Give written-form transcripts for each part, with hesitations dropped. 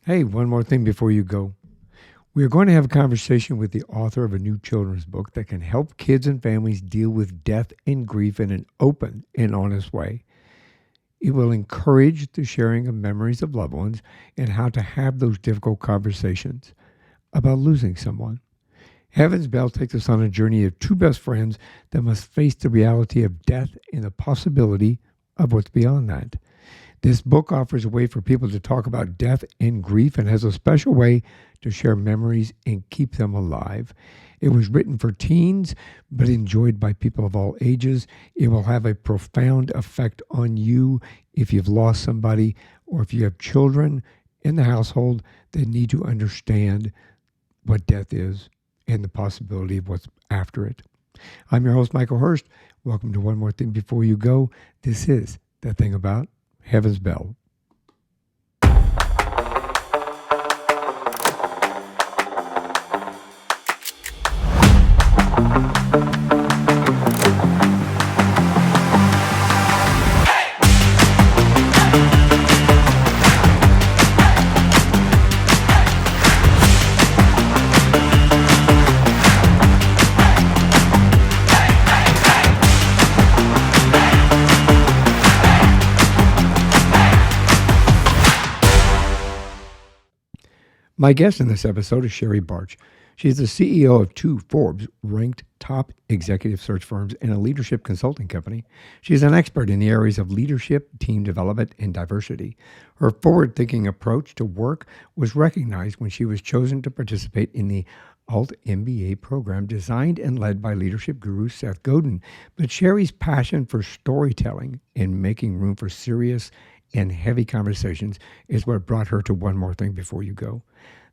Hey, one more thing before you go. We are going to have a conversation with the author of a new children's book that can help kids and families deal with death and grief in an open and honest way. It will encourage the sharing of memories of loved ones and how to have those difficult conversations about losing someone. Heaven's Bell takes us on a journey of two best friends that must face the reality of death and the possibility of what's beyond that. This book offers a way for people to talk about death and grief and has a special way to share memories and keep them alive. It was written for teens, but enjoyed by people of all ages. It will have a profound effect on you if you've lost somebody or if you have children in the household that need to understand what death is and the possibility of what's after it. I'm your host, Michael Herst. Welcome to One More Thing Before You Go. This is That Thing About Heaven's Bell. My guest in this episode is Sherry Bartsch. She's the CEO of two Forbes-ranked top executive search firms and a leadership consulting company. She's an expert in the areas of leadership, team development, and diversity. Her forward-thinking approach to work was recognized when she was chosen to participate in the Alt MBA program designed and led by leadership guru Seth Godin. But Sherry's passion for storytelling and making room for serious and heavy conversations is what brought her to One More Thing Before You Go.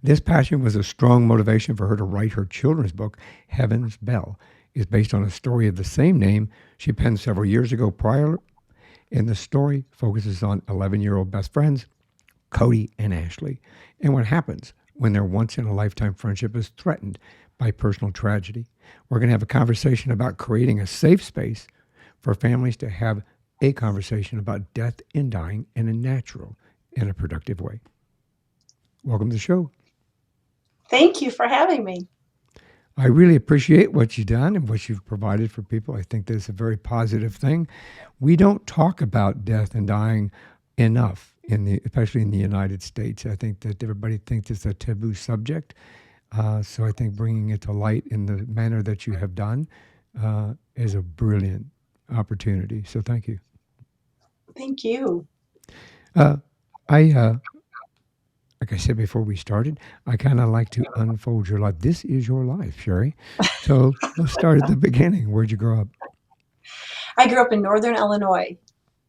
This passion was a strong motivation for her to write her children's book, Heaven's Bell. It's based on a story of the same name she penned several years ago prior, and the story focuses on 11-year-old best friends, Cody and Ashley, and what happens when their once-in-a-lifetime friendship is threatened by personal tragedy. We're going to have a conversation about creating a safe space for families to have a conversation about death and dying in a natural and a productive way. Welcome to the show. Thank you for having me. I really appreciate what you've done and what you've provided for people. I think that's a very positive thing. We don't talk about death and dying enough, especially in the United States. I think that everybody thinks it's a taboo subject. So I think bringing it to light in the manner that you have done is a brilliant opportunity. So thank you. Thank you. I like I said before we started, I kind of like to unfold your life. This is your life, Sherry. So let's start at the beginning. Where'd you grow up? I grew up in Northern Illinois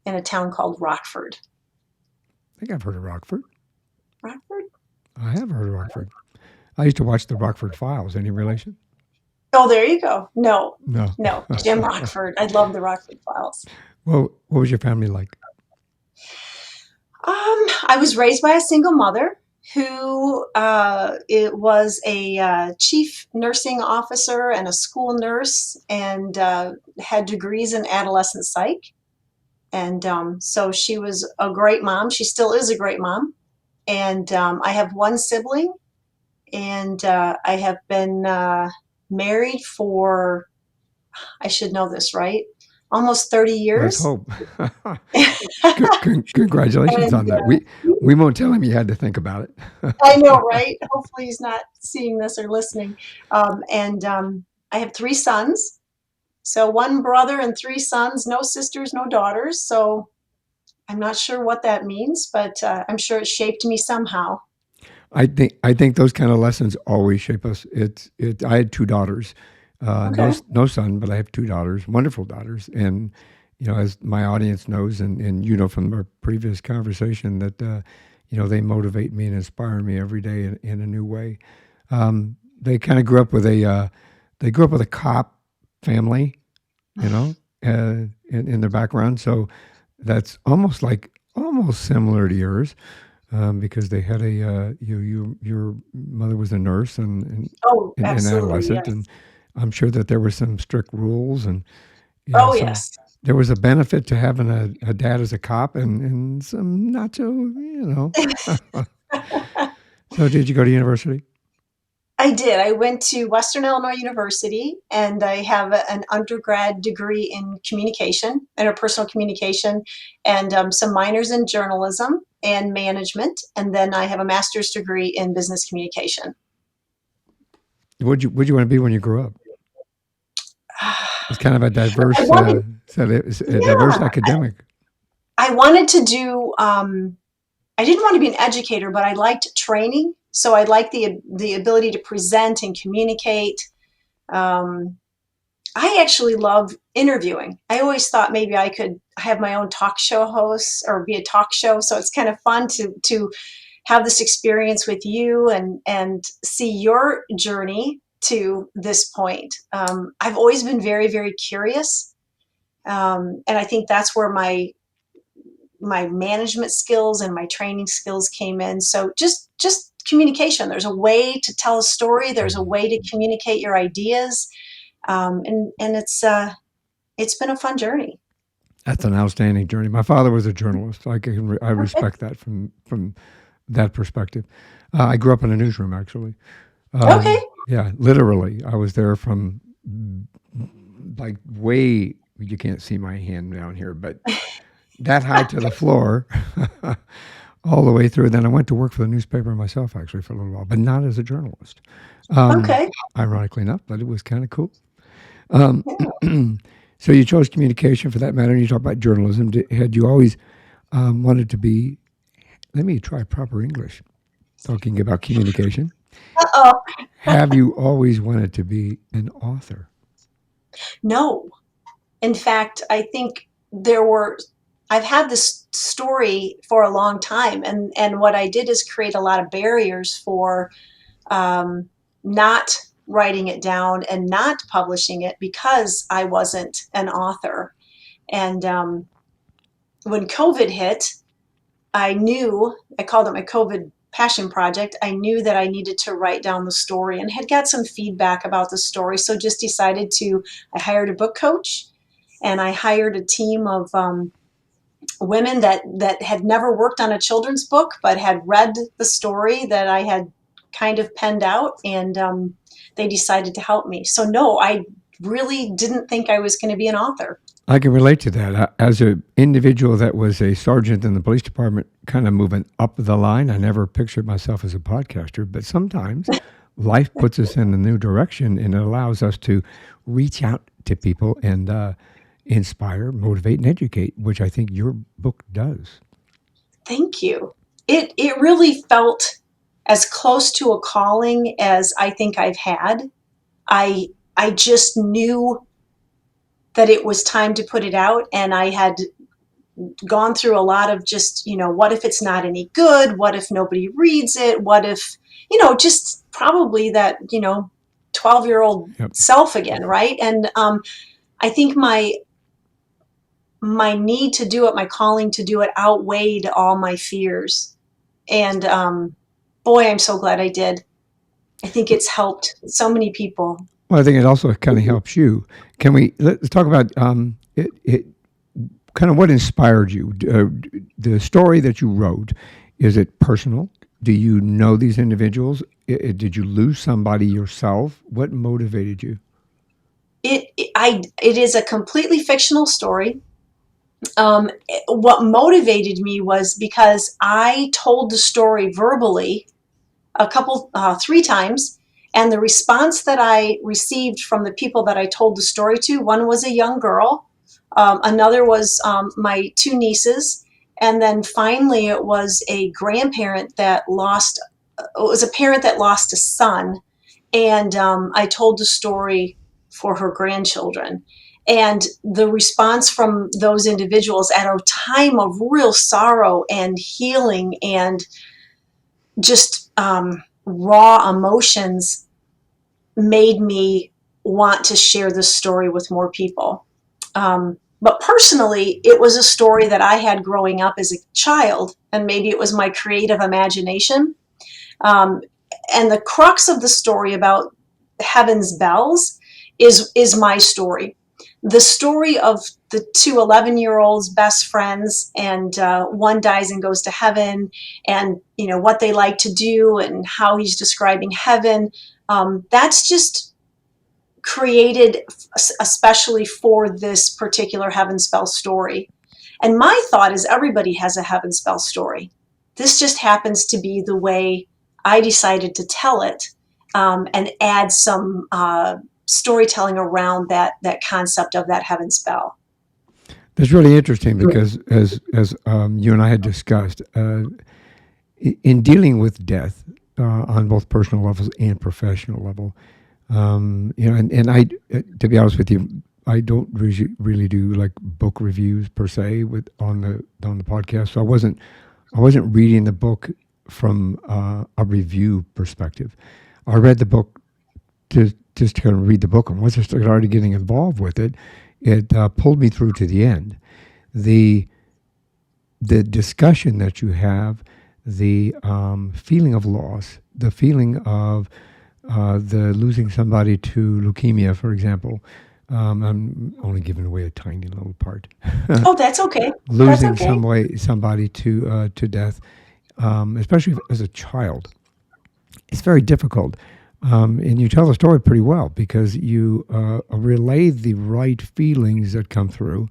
in a town called Rockford. I think I've heard of Rockford. Rockford? I have heard of Rockford. I used to watch the Rockford Files. Any relation? Oh, there you go. No, No. Jim Rockford. I love the Rockford Files. Well, what was your family like? I was raised by a single mother who it was a chief nursing officer and a school nurse and had degrees in adolescent psych. And so she was a great mom. She still is a great mom. And I have one sibling, and I have been married for, I should know this, right? Almost 30 Let's years. hope. Congratulations on And that. We won't tell him you had to think about it. I know, right? Hopefully he's not seeing this or listening. And I have three sons. So one brother and three sons, no sisters, no daughters. So I'm not sure what that means, but I'm sure it shaped me somehow. I think those kind of lessons always shape us. I had two daughters, Okay. no son, but I have two daughters, wonderful daughters, and as my audience knows, and you know from our previous conversation that they motivate me and inspire me every day in a new way. They kind of grew up with a cop family, in their background, so that's almost similar to yours. Because they had your mother was a nurse and Oh, an absolutely. adolescent, Yes. and I'm sure that there were some strict rules, and Oh, so yes. there was a benefit to having a dad as a cop, and some not so. So did you go to university? I did. I went to Western Illinois University, and I have an undergrad degree in communication, interpersonal communication, and some minors in journalism and management. And then I have a master's degree in business communication. What'd you want to be when you grew up? It's kind of a I diverse, wanted, a diverse yeah, academic. I wanted to do. I didn't want to be an educator, but I liked training, so I liked the ability to present and communicate. Um, I actually love interviewing. I always thought maybe I could have my own talk show host or be a talk show. So it's kind of fun to have this experience with you and see your journey to this point. I've always been very, very curious, and I think that's where my management skills and my training skills came in. So just communication. There's a way to tell a story. There's a way to communicate your ideas, and it's been a fun journey. That's an outstanding journey. My father was a journalist. I Okay. respect that from that perspective. I grew up in a newsroom, actually. Okay. Yeah, literally. I was there from like way. You can't see my hand down here, but that high to the floor, all the way through. Then I went to work for the newspaper myself, actually, for a little while, but not as a journalist. Um, Okay. Ironically enough, but it was kind of cool. Um, Yeah. so you chose communication for that matter, and you talk about journalism. Had you always wanted to be? Let me try proper English. Talking about communication, Uh-oh. have you always wanted to be an author? No. In fact, I think there were I've had this story for a long time, and what I did is create a lot of barriers for um, not writing it down and not publishing it because I wasn't an author. And when COVID hit, I called it my COVID passion project. I knew that I needed to write down the story and had got some feedback about the story. So just decided I hired a book coach and I hired a team of women that had never worked on a children's book, but had read the story that I had kind of penned out, and they decided to help me. So no, I really didn't think I was going to be an author. I can relate to that. As an individual that was a sergeant in the police department, kind of moving up the line, I never pictured myself as a podcaster, but sometimes life puts us in a new direction and it allows us to reach out to people and inspire, motivate, and educate, which I think your book does. Thank you. It really felt as close to a calling as I think I've had. I just knew that it was time to put it out, and I had gone through a lot of just, what if it's not any good? What if nobody reads it? What if, just probably that, 12-year-old Yep. self again, right? And I think my need to do it, my calling to do it outweighed all my fears. And boy, I'm so glad I did. I think it's helped so many people. Well, I think it also kind of helps you. Let's talk about kind of what inspired you? The story that you wrote, is it personal? Do you know these individuals? Did you lose somebody yourself? What motivated you? It is a completely fictional story. What motivated me was because I told the story verbally three times, and the response that I received from the people that I told the story to, one was a young girl, another was my two nieces, and then finally it was a grandparent that lost, it was a parent that lost a son, and I told the story for her grandchildren. And the response from those individuals at a time of real sorrow and healing and just raw emotions made me want to share this story with more people. But personally, it was a story that I had growing up as a child, and maybe it was my creative imagination. Um, and the crux of the story about Heaven's Bells is my story. the story of the two 11-year-olds, best friends, and one dies and goes to heaven, and what they like to do and how he's describing heaven. That's just created especially for this particular heaven spell story. And my thought is everybody has a heaven spell story. This just happens to be the way I decided to tell it, and add some storytelling around that concept of that heaven spell. That's really interesting because, as you and I had discussed, in dealing with death on both personal levels and professional level, and I, to be honest with you, I don't really do like book reviews per se on the podcast. So I wasn't reading the book from a review perspective. I read the book just to kind of read the book, and once I started already getting involved with it, it pulled me through to the end. The discussion that you have, the feeling of loss, the feeling of the losing somebody to leukemia, for example. I'm only giving away a tiny little part. Oh, that's okay. Losing That's okay. somebody to death, especially as a child, it's very difficult. And you tell the story pretty well because you relay the right feelings that come through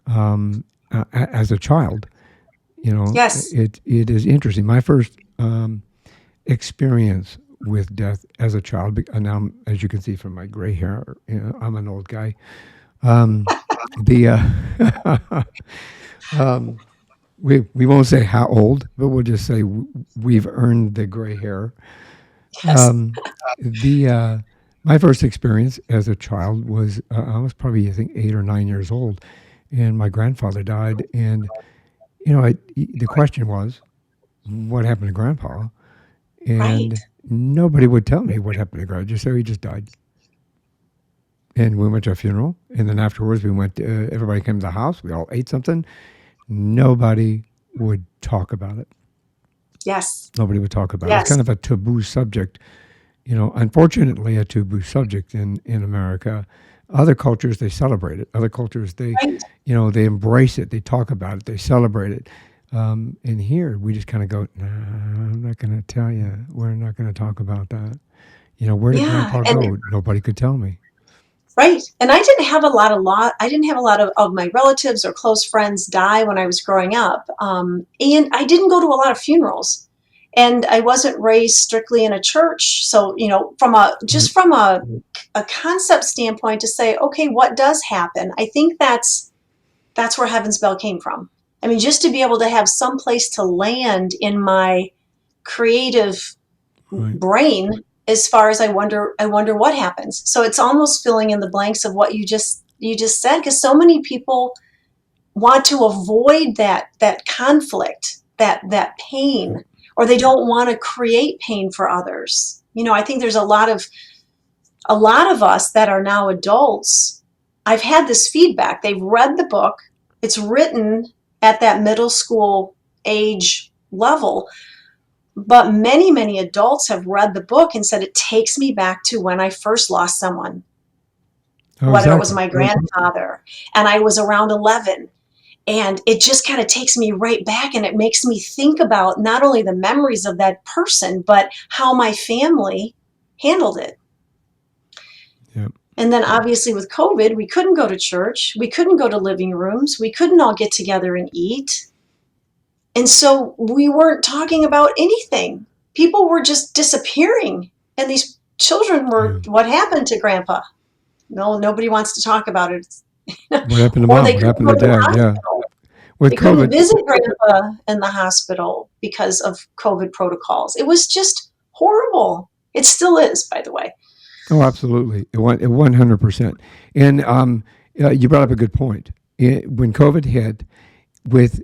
as a child. Yes. It is interesting. My first experience with death as a child, and now, as you can see from my gray hair, I'm an old guy. The we won't say how old, but we'll just say we've earned the gray hair. Yes. The My first experience as a child was I was probably, I think, 8 or 9 years old, and my grandfather died. And the question was, what happened to Grandpa? Right. And nobody would tell me what happened to Grandpa. Just say he just died. And we went to a funeral, and then afterwards we went. Everybody came to the house. We all ate something. Nobody would talk about it. Yes. Nobody would talk about it. It's Yes. kind of a taboo subject. Unfortunately, a taboo subject in America. Other cultures, they celebrate it. Other cultures, Right. they embrace it. They talk about it. They celebrate it. And here, we just kind of go, nah, I'm not going to tell you. We're not going to talk about that. Where did Yeah. Grandpa And go? Nobody could tell me. right. And I didn't have a lot I didn't have a lot of my relatives or close friends die when I was growing up. And I didn't go to a lot of funerals. And I wasn't raised strictly in a church. So, from Right. a concept standpoint to say, okay, what does happen? I think that's where Heaven's Bell came from. I mean, just to be able to have some place to land in my creative Right. brain as far as I wonder what happens. So it's almost filling in the blanks of what you just said, because so many people want to avoid that conflict, that pain, or they don't want to create pain for others. I think there's a lot of us that are now adults. I've had this feedback. They've read the book. It's written at that middle school age level, but many, many adults have read the book and said it takes me back to when I first lost someone, Oh, whether it was exactly. my grandfather, and I was around 11. And it just kind of takes me right back, and it makes me think about not only the memories of that person, but how my family handled it. Yep. And then obviously with COVID, we couldn't go to church. We couldn't go to living rooms. We couldn't all get together and eat. And so we weren't talking about anything. People were just disappearing. And these children Yeah. were, what happened to Grandpa? No, nobody wants to talk about it. What happened to Or Mom? they What couldn't happened go to to the Dad? Yeah. hospital. With They couldn't COVID, visit Grandpa in the hospital because of COVID protocols. It was just horrible. It still is, by the way. oh, absolutely. It went 100%. And you brought up a good point. When COVID hit, with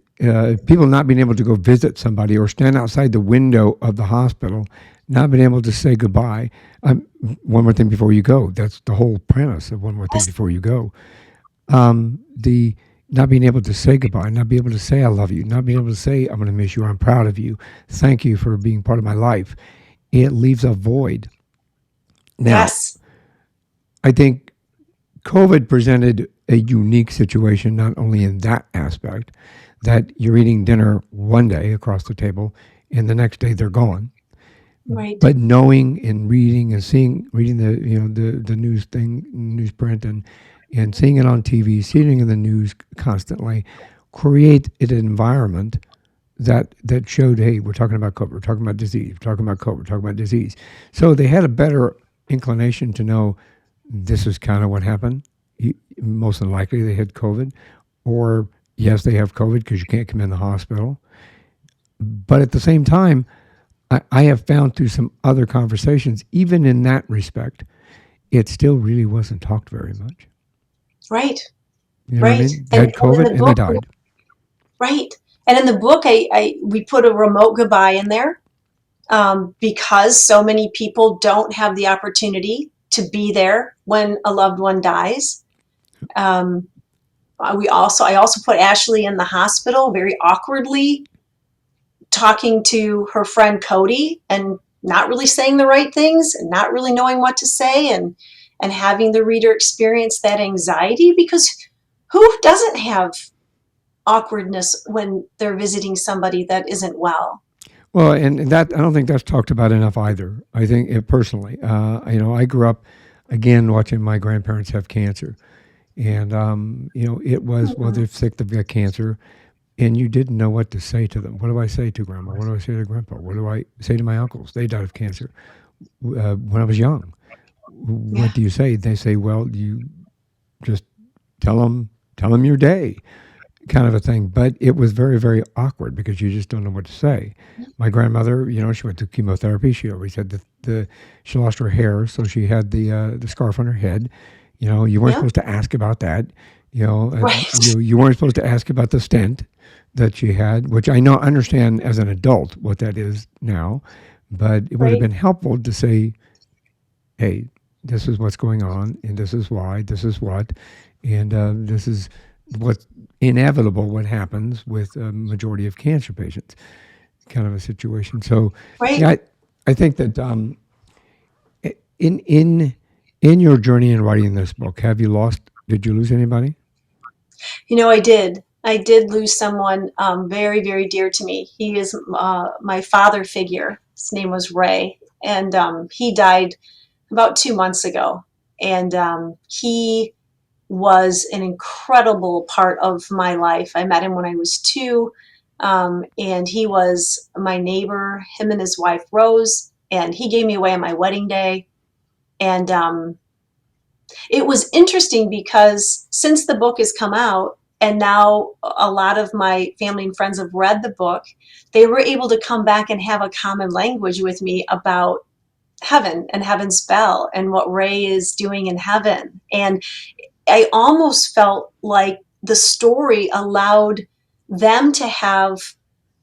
people not being able to go visit somebody or stand outside the window of the hospital, not being able to say goodbye. One more thing before you go. That's the whole premise of one more thing Yes, before you go. The not being able to say goodbye, not being able to say I love you, not being able to say I'm going to miss you, I'm proud of you, thank you for being part of my life. It leaves a void. Now, yes, I think COVID presented a unique situation, not only in that aspect, that you're eating dinner one day across the table, and the next day they're gone. Right. But knowing and reading and reading the newsprint, and seeing it on TV, seeing it in the news constantly, created an environment that showed, hey, we're talking about COVID, we're talking about disease, we're talking about COVID, we're talking about disease. So they had a better inclination to know this is kind of what happened. Most than likely, they had COVID, or yes, they have COVID because you can't come in the hospital. But at the same time, I have found through some other conversations, even in that respect, it still really wasn't talked very much. Right. You know Right. what I mean? They had COVID and they died. Right. And in the book, we put a remote goodbye in there, because so many people don't have the opportunity to be there when a loved one dies. I also put Ashley in the hospital very awkwardly, talking to her friend Cody and not really saying the right things and not really knowing what to say, and having the reader experience that anxiety, because who doesn't have awkwardness when they're visiting somebody that isn't well? Well, and that I don't think that's talked about enough either. I think personally, I grew up again watching my grandparents have cancer, and it was, well, they're sick, they've got cancer, and you didn't know what to say to them. What do I say to grandma? What do I say to grandpa? What do I say to my uncles? They died of cancer when I was young. Yeah. What do you say? They say, well, you just tell them your day, kind of a thing. But it was very, very awkward because you just don't know what to say. My grandmother, she went through chemotherapy. She always had she lost her hair, so she had the scarf on her head. You weren't supposed to ask about that. Right. You weren't supposed to ask about the stent that she had, which I understand as an adult what that is now. But it would have Right. been helpful to say, hey, this is what's going on, and this is why, this is what, and this is what's inevitable, what happens with a majority of cancer patients, kind of a situation. So, Right. yeah, I think that in your journey in writing this book, did you lose anybody? I did. I did lose someone very, very dear to me. He is my father figure. His name was Ray, and he died about 2 months ago. And he was an incredible part of my life. I met him when I was 2, and he was my neighbor, him and his wife, Rose, and he gave me away on my wedding day. And it was interesting because since the book has come out, and now a lot of my family and friends have read the book, they were able to come back and have a common language with me about heaven and heaven's bell and what Ray is doing in heaven. And I almost felt like the story allowed them to have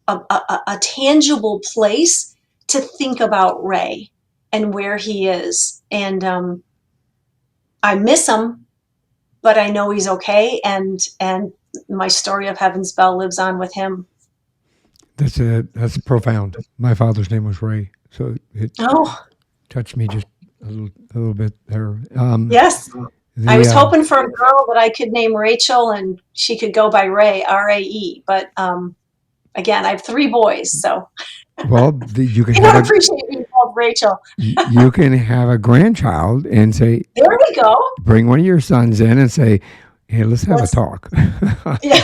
a tangible place to think about Ray and where he is. And I miss him, but I know he's okay. And my story of Heaven's Bell lives on with him. That's profound. My father's name was Ray, so it Oh, touched me just a little bit there. yes. I The was hoping for a girl that I could name Rachel and she could go by Ray, Rae. But again, I have 3 boys, so you can they don't appreciate being called Rachel. you can have a grandchild and say, There we go. bring one of your sons in and say, hey, let's have a talk. Yeah.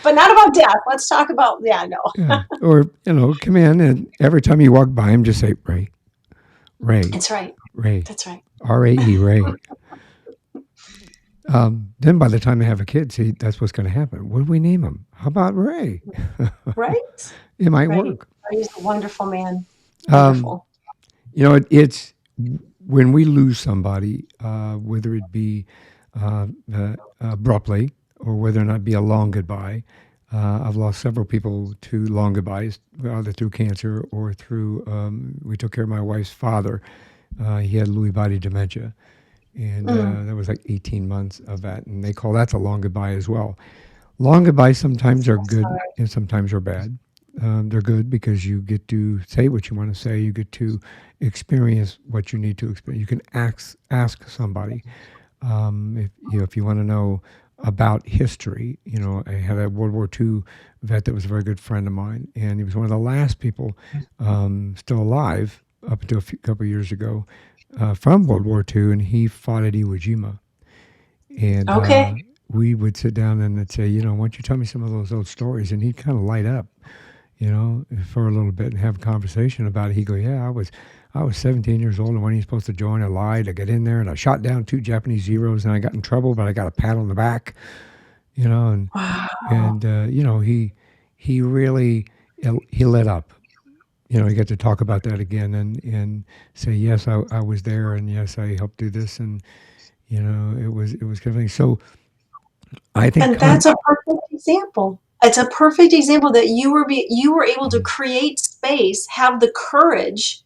But not about death. Let's talk about, no. Yeah. Or, come in and every time you walk by him, just say, Ray, That's right. Ray, That's right. Rae, Ray. Then by the time they have a kid, see, that's what's going to happen. What do we name him? How about Ray? Right? It might Right. work. He's a wonderful man. Um, Wonderful. it's when we lose somebody, whether it be abruptly or whether or not it be a long goodbye. I've lost several people to long goodbyes, either through cancer or through, we took care of my wife's father. He had Lewy body dementia. And that was like 18 months of that. And they call that the long goodbye as well. Long goodbyes sometimes are good and sometimes are bad. They're good because you get to say what you want to say. You get to experience what you need to experience. You can ask somebody. If you want to know about history, I had a World War II vet that was a very good friend of mine, and he was one of the last people still alive up until couple of years ago from World War II, and he fought at Iwo Jima. And Okay. we would sit down and I'd say, why don't you tell me some of those old stories? And he'd kind of light up, for a little bit and have a conversation about it. He'd go, yeah, I was 17 years old, and when he's supposed to join, I lied. I got in there and I shot down two Japanese Zeros, and I got in trouble, but I got a pat on the back, you know, and Wow. and he really he lit up. He got to talk about that again and say, yes, I was there, and yes, I helped do this, and it was kind of thing. So I think And that's a perfect example. It's a perfect example that you were able to create space, have the courage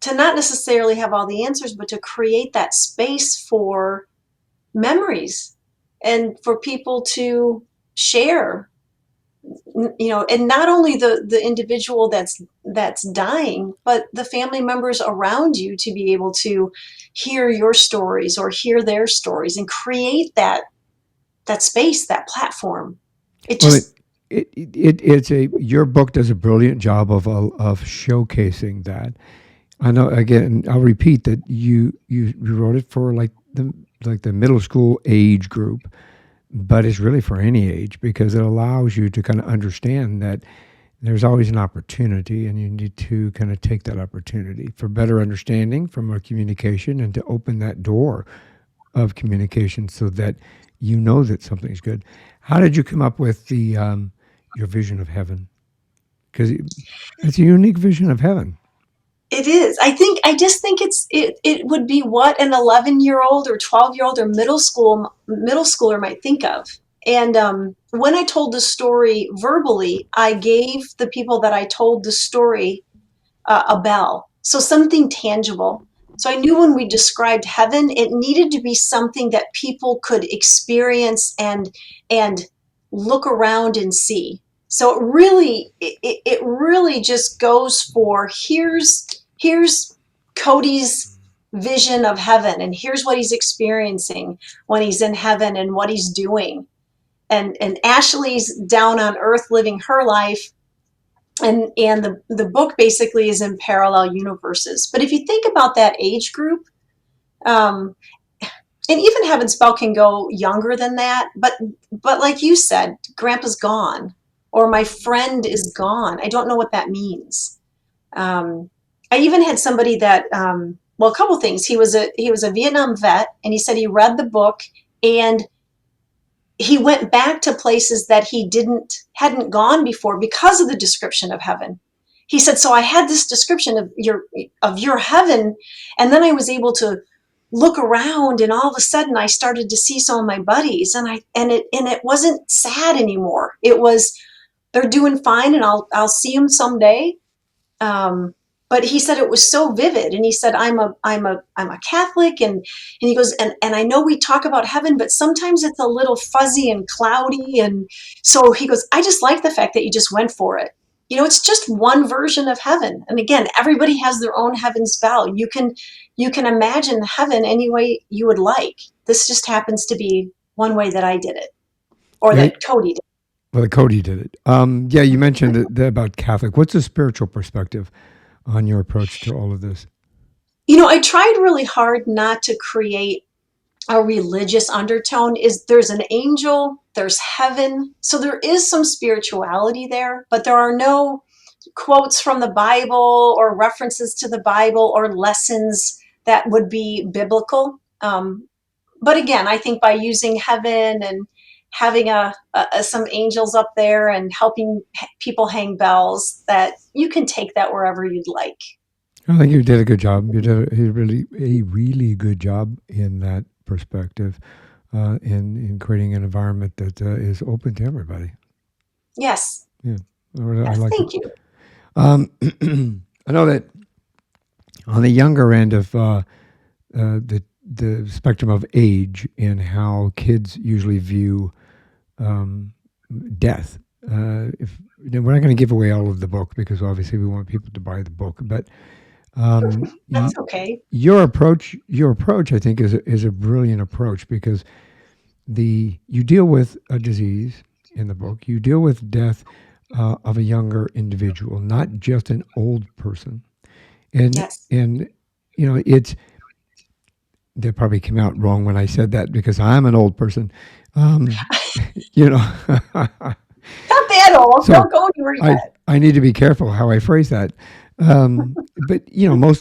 to not necessarily have all the answers, but to create that space for memories and for people to share, and not only the individual that's dying, but the family members around you to be able to hear your stories or hear their stories and create that space, that platform. It well, just it's your book does a brilliant job of showcasing that. I know. Again, I'll repeat that you wrote it for like the middle school age group, but it's really for any age because it allows you to kind of understand that there's always an opportunity, and you need to kind of take that opportunity for better understanding from our communication and to open that door of communication so that that something's good. How did you come up with the your vision of heaven? Because it's a unique vision of heaven. it is. I just think it would be what an 11-year-old or 12-year-old or middle schooler might think of. And when I told the story verbally, I gave the people that I told the story a bell. So something tangible. So I knew when we described heaven, it needed to be something that people could experience and look around and see. So it really just goes for here's Cody's vision of heaven, and here's what he's experiencing when he's in heaven and what he's doing. And Ashley's down on earth living her life, and the book basically is in parallel universes. But if you think about that age group, um, and even Heaven Spell can go younger than that, but like you said, Grandpa's gone, or my friend is gone. I don't know what that means. Um, I even had somebody that, well, a couple things. He was a Vietnam vet, and he said he read the book, and he went back to places that he hadn't gone before because of the description of heaven. He said, so I had this description of your heaven, and then I was able to look around, and all of a sudden I started to see some of my buddies, and it wasn't sad anymore. It was, they're doing fine, and I'll see them someday. um, but he said it was so vivid, and he said, I'm a Catholic, and he goes, and I know we talk about heaven, but sometimes it's a little fuzzy and cloudy. And so he goes, I just like the fact that you just went for it. It's just one version of heaven, and again, everybody has their own heaven spell. You can imagine heaven any way you would like. This just happens to be one way that I did it, or Yeah, that Cody did. well, Cody did it. Yeah, you mentioned about Catholic. What's the spiritual perspective on your approach to all of this? I tried really hard not to create a religious undertone. Is There's an angel, there's heaven, so there is some spirituality there, but there are no quotes from the Bible or references to the Bible or lessons that would be biblical. But again, I think by using heaven and having some angels up there and helping people hang bells, that you can take that wherever you'd like. I think you did a good job. You did a really good job in that perspective, in creating an environment that is open to everybody. Yes. Yeah, I Yes, liked it. thank you. Um, I know that on the younger end of the spectrum of age and how kids usually view um, death. If we're not going to give away all of the book because obviously we want people to buy the book, but Y- That's okay. your approach, I think, is a brilliant approach because you deal with a disease in the book. You deal with death of a younger individual, not just an old person. And Yes. and it's that probably came out wrong when I said that because I'm an old person. Um, you know, Not that old. so Don't go anywhere I yet. I need to be careful how I phrase that. But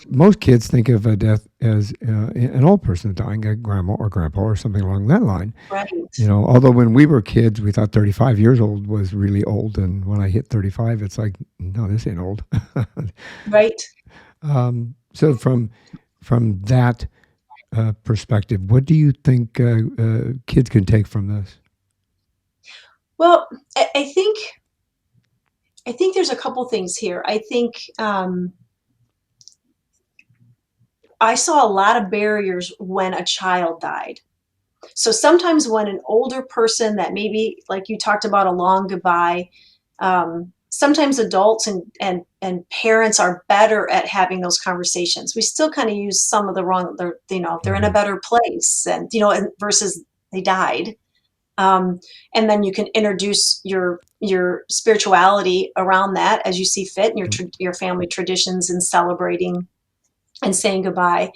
most kids think of a death as an old person dying, a grandma or grandpa or something along that line. Right. Although when we were kids, we thought 35 years old was really old, and when I hit 35, it's like, no, this ain't old. Right. So from that perspective, what do you think kids can take from this? Well, I think there's a couple things here. I think I saw a lot of barriers when a child died. So sometimes when an older person that maybe, like you talked about, a long goodbye, sometimes adults and parents are better at having those conversations. We still kind of use some of the wrong. They're in a Hmm. better place, and versus they died. And then you can introduce your spirituality around that as you see fit, and your family traditions and celebrating and saying goodbye.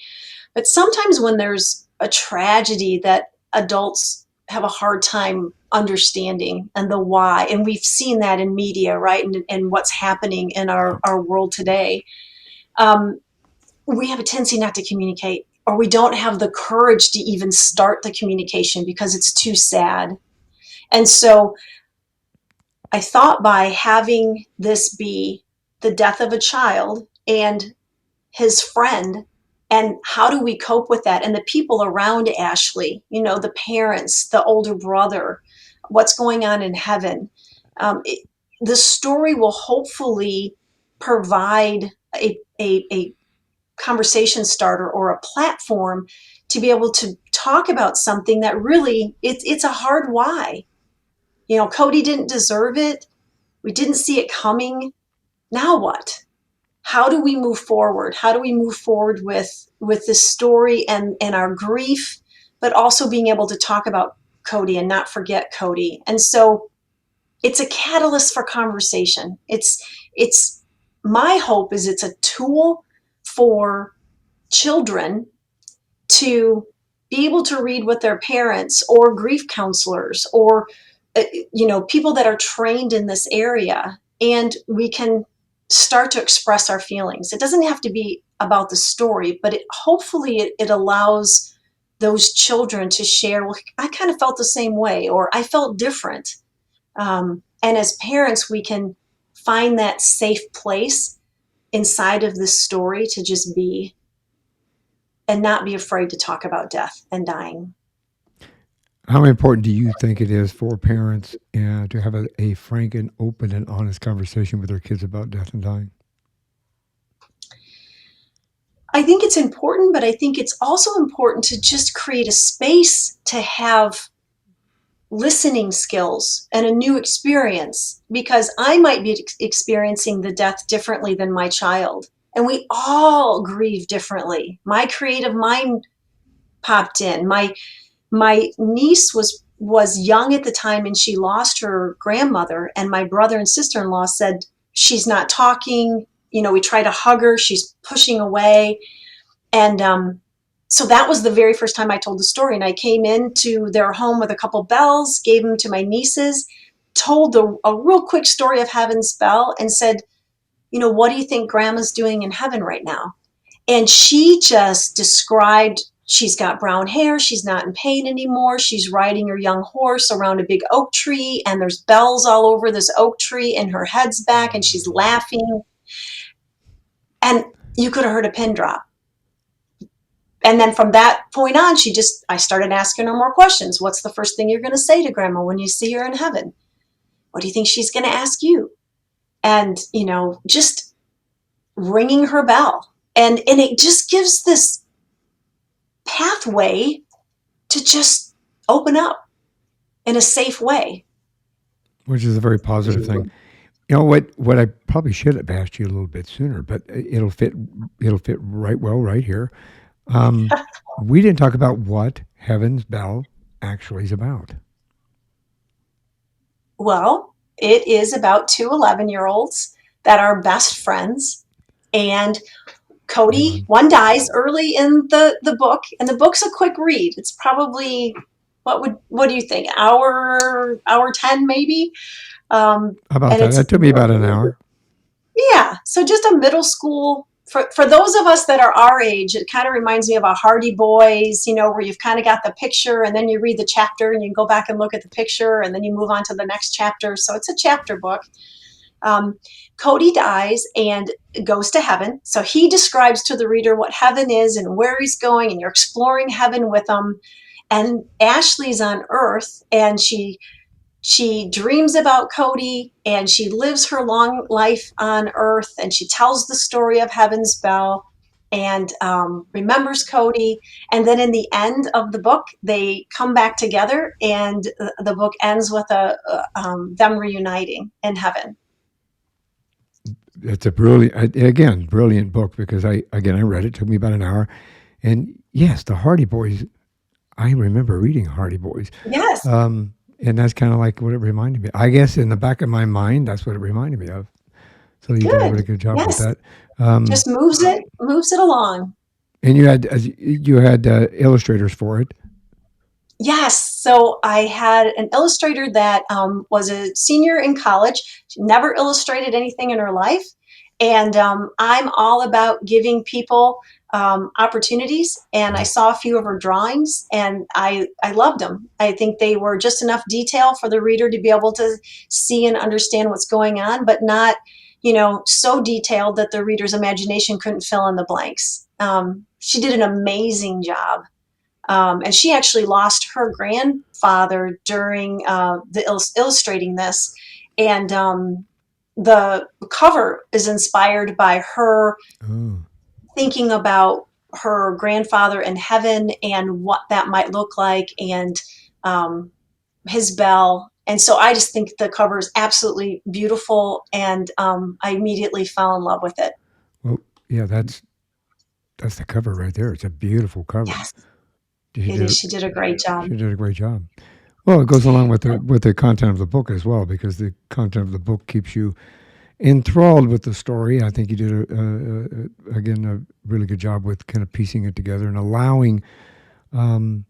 But sometimes when there's a tragedy that adults have a hard time understanding and the why, and we've seen that in media, right, and what's happening in our world today, um, we have a tendency not to communicate, or we don't have the courage to even start the communication because it's too sad. And so I thought by having this be the death of a child and his friend, and how do we cope with that, and the people around Ashley, the parents, the older brother, what's going on in heaven. The story will hopefully provide a conversation starter or a platform to be able to talk about something that really it's a hard why. Cody didn't deserve it. We didn't see it coming. Now what? How do we move forward? How do we move forward with this story and our grief, but also being able to talk about Cody and not forget Cody? And so it's a catalyst for conversation. It's my hope is it's a tool for children to be able to read with their parents or grief counselors or people that are trained in this area, and we can start to express our feelings. It doesn't have to be about the story, but hopefully it allows those children to share, well, I kind of felt the same way, or I felt different. And as parents, we can find that safe place inside of this story to just be and not be afraid to talk about death and dying. How important do you think it is for parents to have a frank and open and honest conversation with their kids about death and dying? I think it's important, but I think it's also important to just create a space to have listening skills and a new experience, because I might be experiencing the death differently than my child. And we all grieve differently. My creative mind popped in. My niece was young at the time, and she lost her grandmother, and my brother and sister-in-law said she's not talking. We try to hug her, she's pushing away. And so that was the very first time I told the story. And I came into their home with a couple bells, gave them to my nieces, told a real quick story of Heaven's Bell, and said, what do you think Grandma's doing in heaven right now? And she just described, she's got brown hair, she's not in pain anymore, she's riding her young horse around a big oak tree, and there's bells all over this oak tree, and her head's back, and she's laughing. And you could have heard a pin drop. And then from that point on, I started asking her more questions. What's the first thing you're going to say to Grandma when you see her in heaven? What do you think she's going to ask you? And, just ringing her bell. And it just gives this pathway to just open up in a safe way. Which is a very positive thing. You know what? What I probably should have asked you a little bit sooner, but It'll fit right well right here. Um, we didn't talk about what Heaven's Bell actually is about. Well, it is about two 11-year-olds that are best friends. And Hang Cody, on. one dies early in the book, and the book's a quick read. It's probably what do you think? Hour 10 maybe. How about And that? it's That took me about an hour. yeah, so just a middle school for those of us that are our age, it kind of reminds me of a Hardy Boys, where you've kind of got the picture and then you read the chapter and you go back and look at the picture and then you move on to the next chapter. So it's a chapter book. Um, Cody dies and goes to heaven. So he describes to the reader what heaven is and where he's going, and you're exploring heaven with him. And Ashley's on earth, and she dreams about Cody, and she lives her long life on earth, and she tells the story of Heaven's Bell, and remembers Cody. And then in the end of the book, they come back together, and the book ends with them reuniting in heaven. It's a brilliant, again, brilliant book because I read it. Took me about an hour, and yes, the Hardy Boys. I remember reading Hardy Boys, Yes, and that's kind of like what it reminded me. I guess in the back of my mind, that's what it reminded me of. So you did a really good. good job with Yes, that. Um, just moves it along. and you had illustrators for it. Yes. So I had an illustrator that was a senior in college. She never illustrated anything in her life. And I'm all about giving people opportunities. And I saw a few of her drawings, and I loved them. I think they were just enough detail for the reader to be able to see and understand what's going on, but not, so detailed that the reader's imagination couldn't fill in the blanks. She did an amazing job. And she actually lost her grandfather during illustrating this. And the cover is inspired by her Oh, thinking about her grandfather in heaven and what that might look like, and um, his bell. And so I just think the cover is absolutely beautiful, and I immediately fell in love with it. well, yeah, that's the cover right there. It's a beautiful cover. Yes, She it did is. She did a great job. she did a great job. Well, it goes along with the content of the book as well because the content of the book keeps you enthralled with the story. I think you did again a really good job with kind of piecing it together and allowing. Um,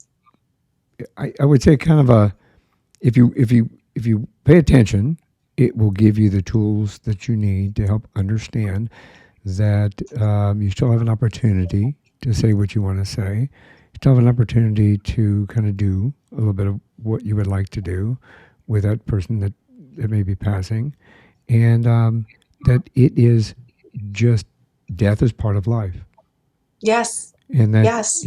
I would say kind of a if you pay attention, it will give you the tools that you need to help understand that you still have an opportunity to say what you want to say. You still have an opportunity to kind of do a little bit of what you would like to do with that person that may be passing, and that it is just death is part of life, Yes, and that yes,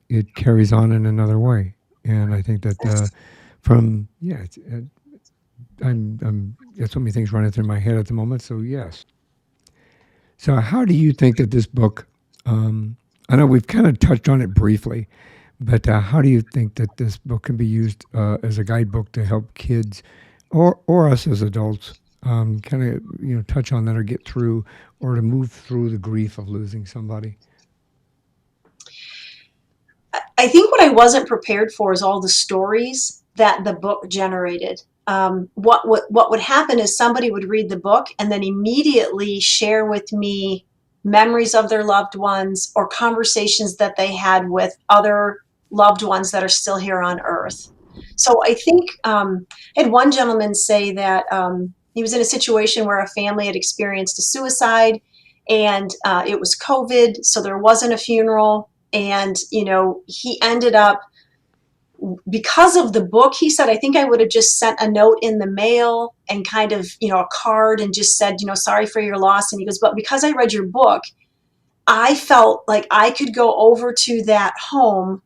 it carries on in another way. And I think that yes. from yeah, I'm got so many things running through my head at the moment. So yes. So how do you think that this book? I know we've kind of touched on it briefly, but how do you think that this book can be used as a guidebook to help kids or us as adults kind of touch on that or get through or to move through the grief of losing somebody? I think what I wasn't prepared for is all the stories that the book generated. What would happen is somebody would read the book and then immediately share with me memories of their loved ones or conversations that they had with other loved ones that are still here on Earth. So I think I had one gentleman say that he was in a situation where a family had experienced a suicide, and it was COVID, so there wasn't a funeral. And he ended up, because of the book, he said, I think I would have just sent a note in the mail and kind of, a card, and just said, sorry for your loss. And he goes, but because I read your book, I felt like I could go over to that home,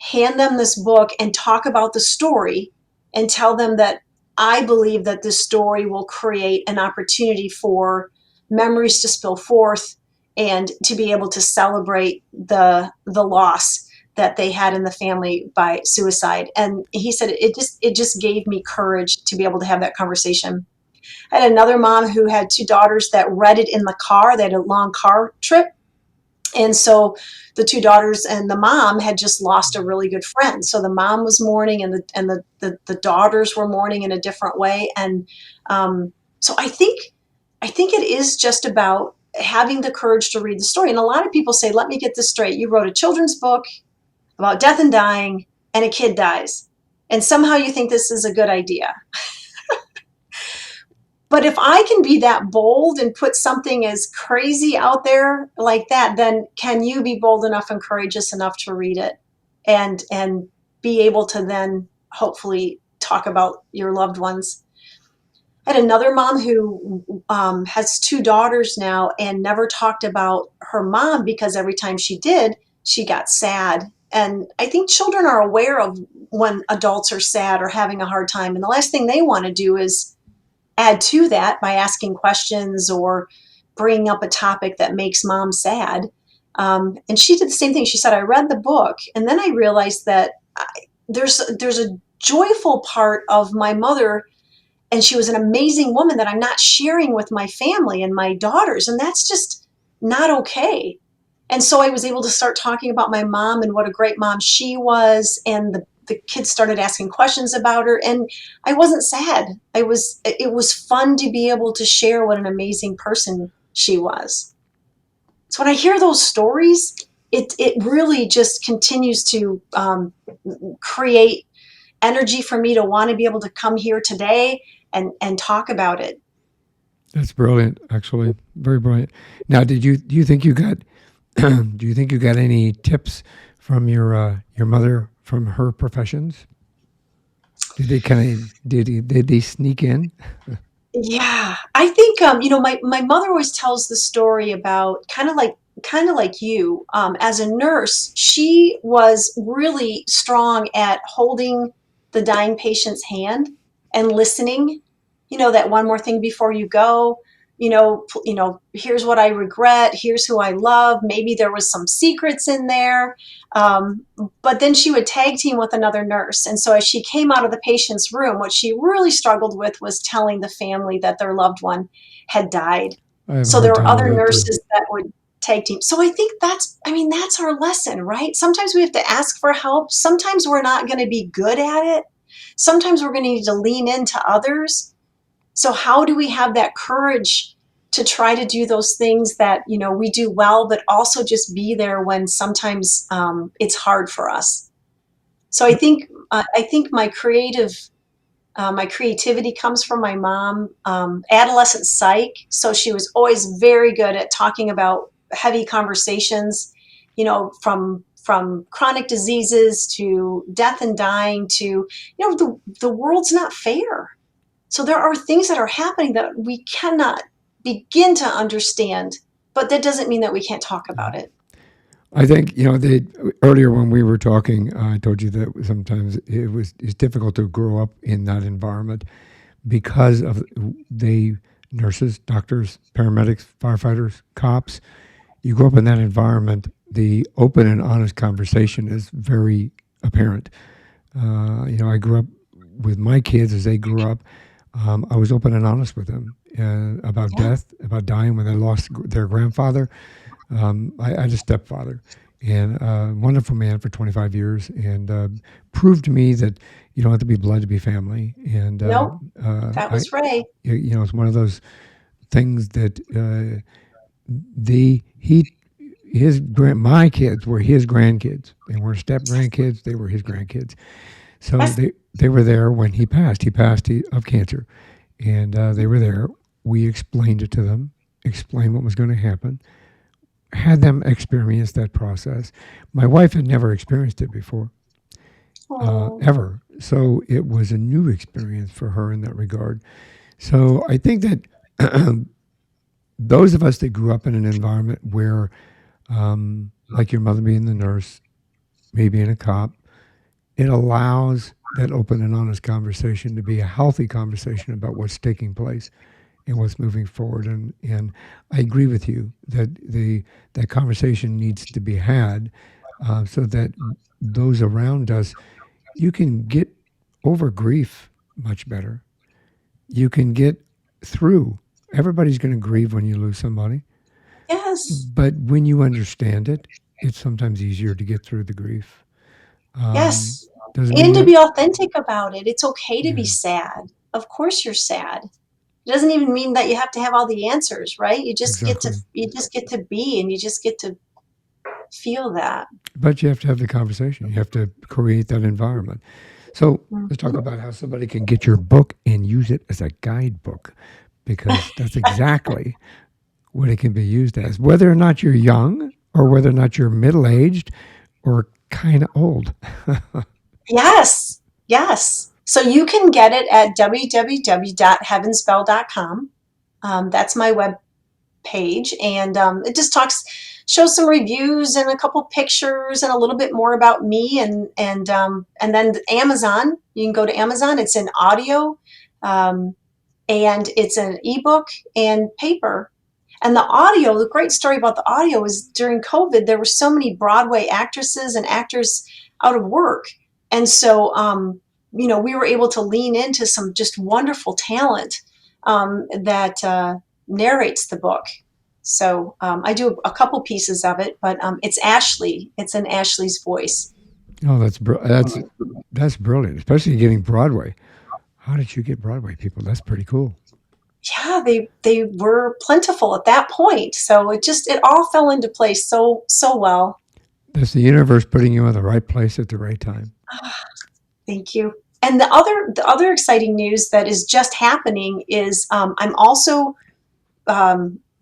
hand them this book, and talk about the story, and tell them that I believe that this story will create an opportunity for memories to spill forth, and to be able to celebrate the loss that they had in the family by suicide. And he said it just gave me courage to be able to have that conversation. I had another mom who had two daughters that read it in the car. They had a long car trip. And so the two daughters and the mom had just lost a really good friend. So the mom was mourning, and the daughters were mourning in a different way. And so I think it is just about having the courage to read the story. And a lot of people say, let me get this straight. You wrote a children's book about death and dying, and a kid dies. And somehow you think this is a good idea. But if I can be that bold and put something as crazy out there like that, then can you be bold enough and courageous enough to read it and be able to then hopefully talk about your loved ones? I had another mom who has two daughters now and never talked about her mom because every time she did, she got sad. And I think children are aware of when adults are sad or having a hard time. And the last thing they want to do is add to that by asking questions or bringing up a topic that makes mom sad. And she did the same thing. She said, I read the book, and then I realized that there's a joyful part of my mother, and she was an amazing woman that I'm not sharing with my family and my daughters, and that's just not okay. And so I was able to start talking about my mom and what a great mom she was, and the kids started asking questions about her, and I wasn't sad. It was fun to be able to share what an amazing person she was. So when I hear those stories, it really just continues to create energy for me to want to be able to come here today and talk about it. That's brilliant, actually. Very brilliant. Now, do you think you got do you think you got any tips from your mother from her professions? Did they sneak in? Yeah, I think my mother always tells the story about kind of like you, as a nurse. She was really strong at holding the dying patient's hand and listening. That one more thing before you go. Here's what I regret. Here's who I love. Maybe there was some secrets in there. Um, but then she would tag team with another nurse. And so as she came out of the patient's room, what she really struggled with was telling the family that their loved one had died. I have a So hard there were time with other that too. nurses that would tag team. So I think that's our lesson, right? Sometimes we have to ask for help. Sometimes we're not going to be good at it. Sometimes we're going to need to lean into others. So how do we have that courage to try to do those things that we do well, but also just be there when sometimes it's hard for us? So I think my creativity comes from my mom. Adolescent psych, so she was always very good at talking about heavy conversations, from chronic diseases to death and dying to the world's not fair. So there are things that are happening that we cannot begin to understand, but that doesn't mean that we can't talk Yeah. about it. I think earlier when we were talking, I told you that sometimes it's difficult to grow up in that environment because of they nurses, doctors, paramedics, firefighters, cops. You grow up in that environment. The open and honest conversation is very apparent. I grew up with my kids as they grew up. I was open and honest with them about Yeah. death, about dying when they lost their grandfather. I had a stepfather, and a wonderful man for 25 years, and proved to me that you don't have to be blood to be family. And Nope, that I, was Ray. it's one of those things that the he my kids were his grandkids. They weren't step grandkids; they were his grandkids. So That's they were there when he passed. He passed of cancer, and they were there. We explained it to them, explained what was going to happen, had them experience that process. My wife had never experienced it before, oh, ever. So it was a new experience for her in that regard. So I think that those of us that grew up in an environment where, like your mother being the nurse, me being a cop, it allows that open and honest conversation to be a healthy conversation about what's taking place and what's moving forward. And I agree with you that that conversation needs to be had so that those around us, you can get over grief much better. You can get through. Everybody's going to grieve when you lose somebody. Yes. But when you understand it, it's sometimes easier to get through the grief. Yes. Doesn't mean And to that, be authentic about it. It's okay to be yeah, sad. Of course you're sad. It doesn't even mean that you have to have all the answers, right? exactly. You just get to be, and you just get to feel that. But you have to have the conversation. You have to create that environment. So let's talk Mhm. about how somebody can get your book and use it as a guidebook, because that's exactly what it can be used as, whether or not you're young or whether or not you're middle aged or kind of old. Yes. Yes. So you can get it at www.heavenspell.com. That's my web page, and it just shows some reviews and a couple pictures and a little bit more about me, and then Amazon. You can go to Amazon. It's an audio, um, and it's an ebook and paper. And the great story about the audio is during COVID, there were so many Broadway actresses and actors out of work. And so, we were able to lean into some just wonderful talent that narrates the book. So I do a couple pieces of it, but it's Ashley. It's in Ashley's voice. Oh, that's brilliant, especially getting Broadway. How did you get Broadway people? That's pretty cool. Yeah, they were plentiful at that point. So it all fell into place so well. That's the universe putting you in the right place at the right time. Thank you. And the other exciting news that is just happening is I'm also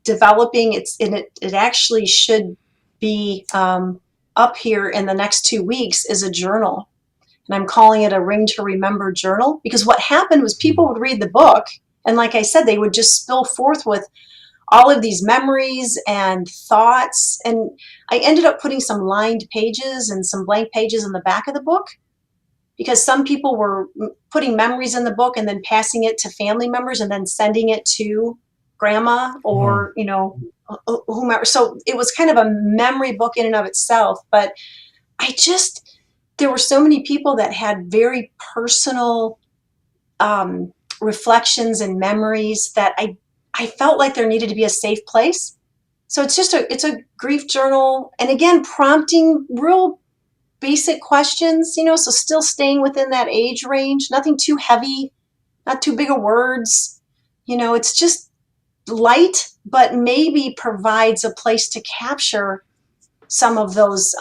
developing. It actually should be up here in the next 2 weeks, is a journal, and I'm calling it a Ring to Remember journal, because what happened was people would read the book, and like I said, they would just spill forth with all of these memories and thoughts, and I ended up putting some lined pages and some blank pages in the back of the book, because some people were putting memories in the book and then passing it to family members and then sending it to grandma Wow. or whomever. So it was kind of a memory book in and of itself. But there were so many people that had very personal reflections and memories that I felt like there needed to be a safe place. So it's a grief journal, and again, prompting real basic questions, so still staying within that age range, nothing too heavy, not too big of words. It's just light, but maybe provides a place to capture some of those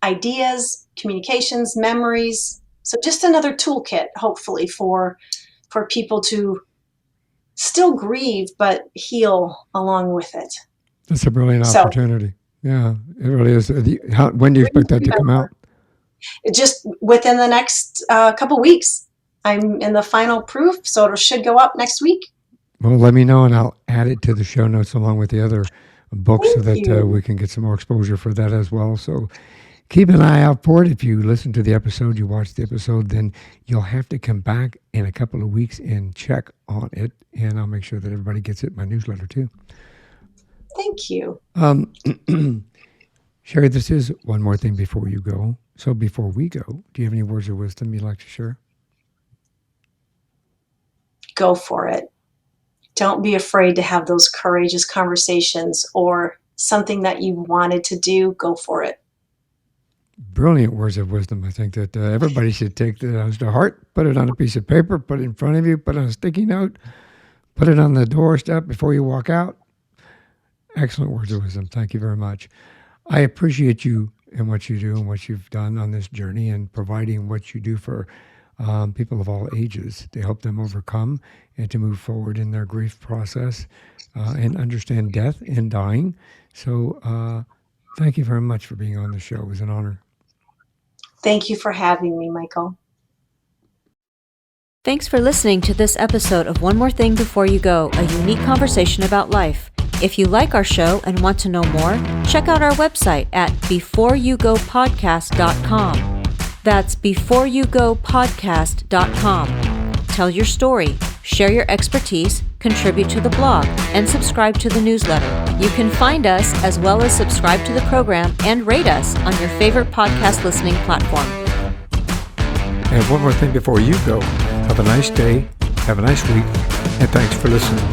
ideas, communications, memories. So just another toolkit, hopefully, for people to still grieve, but heal along with it. That's a brilliant So opportunity. Yeah, it really is. When do you expect that to come out? just within the next couple weeks. I'm in the final proof, so it should go up next week. Well, let me know, and I'll add it to the show notes along with the other books so Thank that you. we can get some more exposure for that as well. So keep an eye out for it. If you listen to the episode, you watch the episode, then you'll have to come back in a couple of weeks and check on it, and I'll make sure that everybody gets it in my newsletter too. Thank you. Sherry, this is one more thing before you go. So before we go, do you have any words of wisdom you'd like to share? Go for it. Don't be afraid to have those courageous conversations, or something that you wanted to do. Go for it. Brilliant words of wisdom. I think that everybody should take those to heart, put it on a piece of paper, put it in front of you, put it on a sticky note, put it on the doorstep before you walk out. Excellent words of wisdom. Thank you very much. I appreciate you and what you do and what you've done on this journey, and providing what you do for people of all ages to help them overcome and to move forward in their grief process and understand death and dying. So thank you very much for being on the show. It was an honor. Thank you for having me, Michael. Thanks for listening to this episode of One More Thing Before You Go, a unique conversation about life. If you like our show and want to know more, check out our website at beforeyougopodcast.com. That's beforeyougopodcast.com. Tell your story, share your expertise, contribute to the blog, and subscribe to the newsletter. You can find us, as well as subscribe to the program and rate us on your favorite podcast listening platform. And one more thing before you go. Have a nice day. Have a nice week. and thanks for listening.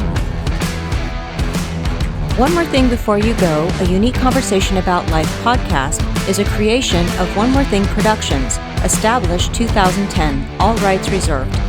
One more thing before you go, a Unique Conversation About Life podcast is a creation of One More Thing Productions, established 2010, all rights reserved.